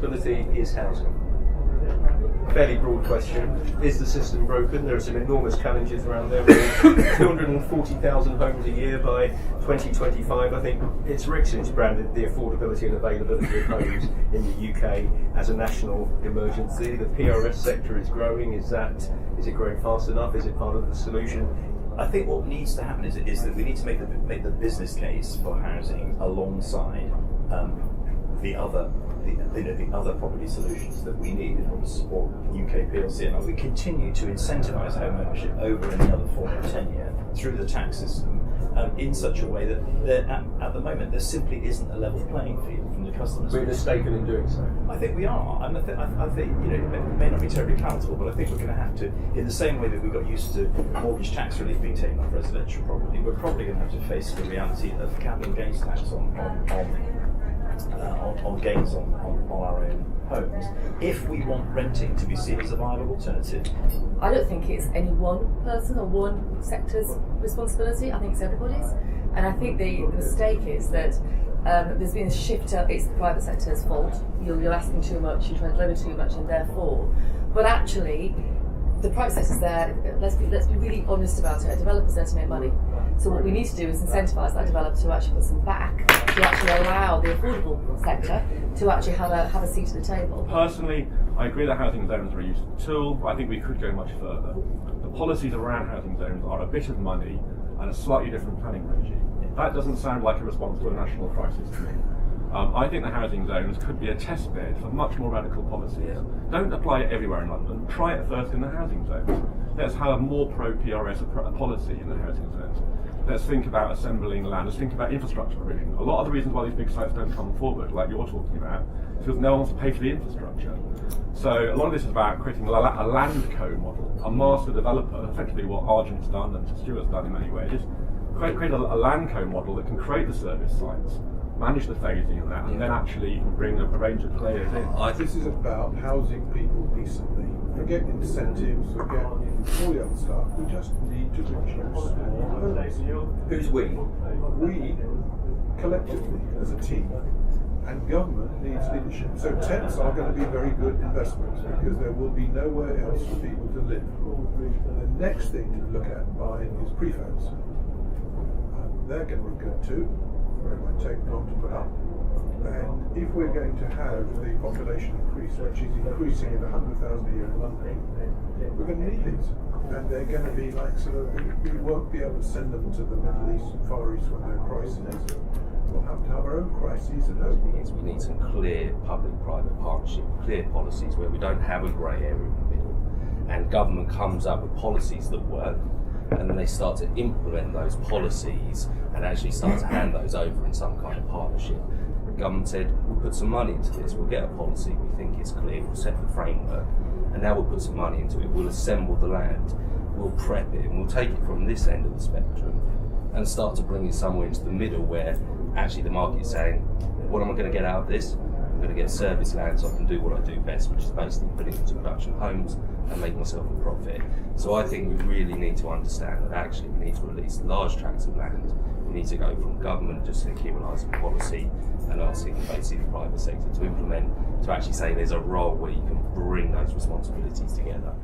responsibility is housing? Fairly broad question. Is the system broken? There are some enormous challenges around there. 240,000 homes a year by 2025. I think it's Rickson who's branded the affordability and availability of homes in the UK as a national emergency. The PRS sector is growing. Is it growing fast enough? Is it part of the solution? I think what needs to happen is that we need to make the business case for housing alongside the other property solutions that we need in order to support UK PLC. And we continue to incentivise home ownership over any other form of tenure through the tax system in such a way that at the moment there simply isn't a level playing field from the customers. We're mistaken in doing so. I think we are, and I think it may not be terribly palatable, but I think we're going to have to, in the same way that we got used to mortgage tax relief being taken off residential property, we're probably going to have to face the reality of capital gains tax on gains on our own homes if we want renting to be seen as a viable alternative. I don't think it's any one person or one sector's responsibility. I think it's everybody's. And I think the mistake is that there's been a shift up, it's the private sector's fault. You're asking too much, you're trying to deliver too much, and therefore. But actually, the private sector's there, let's be really honest about it, a developer's there to make money. So what we need to do is incentivise that developer to actually put some back, to actually allow the affordable sector to actually have a seat at the table. Personally, I agree that housing zones are a useful tool, but I think we could go much further. The policies around housing zones are a bit of money and a slightly different planning regime. That doesn't sound like a response to a national crisis to me. I think the housing zones could be a test bed for much more radical policies. Don't apply it everywhere in London. Try it first in the housing zones. Let's have a more pro-PRS policy in the housing zones. Let's think about assembling land. Let's think about infrastructure provision. A lot of the reasons why these big sites don't come forward, like you're talking about, is because no one wants to pay for the infrastructure. So a lot of this is about creating a landco model, a master developer, effectively what Argent's done and Stuart's done in many ways. Create a landco model that can create the service sites, manage the phasing of that, and then actually you can bring a range of players in. This is about housing people decently. Forget incentives, forget all the other stuff. We just need to reduce small homes. Who's we? We, collectively, as a team, and government needs leadership. So tents are going to be very good investments because there will be nowhere else for people to live. The next thing to look at buying is prefabs. They're going to be good too. It might take long to put up. And if we're going to have the population increase, which is increasing at 100,000 a year in London, we're going to need these. And they're going to be like we won't be able to send them to the Middle East and Far East when there are crises. We'll have to have our own crises at home. We need some clear public-private partnership, clear policies where we don't have a grey area in the middle. And government comes up with policies that work, and then they start to implement those policies and actually start to hand those over in some kind of partnership. The government said, we'll put some money into this, we'll get a policy, we think it's clear, we'll set the framework, and now we'll put some money into it, we'll assemble the land, we'll prep it, and we'll take it from this end of the spectrum and start to bring it somewhere into the middle where actually the market is saying, what am I going to get out of this? I'm going to get service land so I can do what I do best, which is basically put it into production homes and make myself a profit. So I think we really need to understand that actually we need to release large tracts of land. We need to go from government just accumulating policy and asking basically the private sector to implement, to actually say there's a role where you can bring those responsibilities together.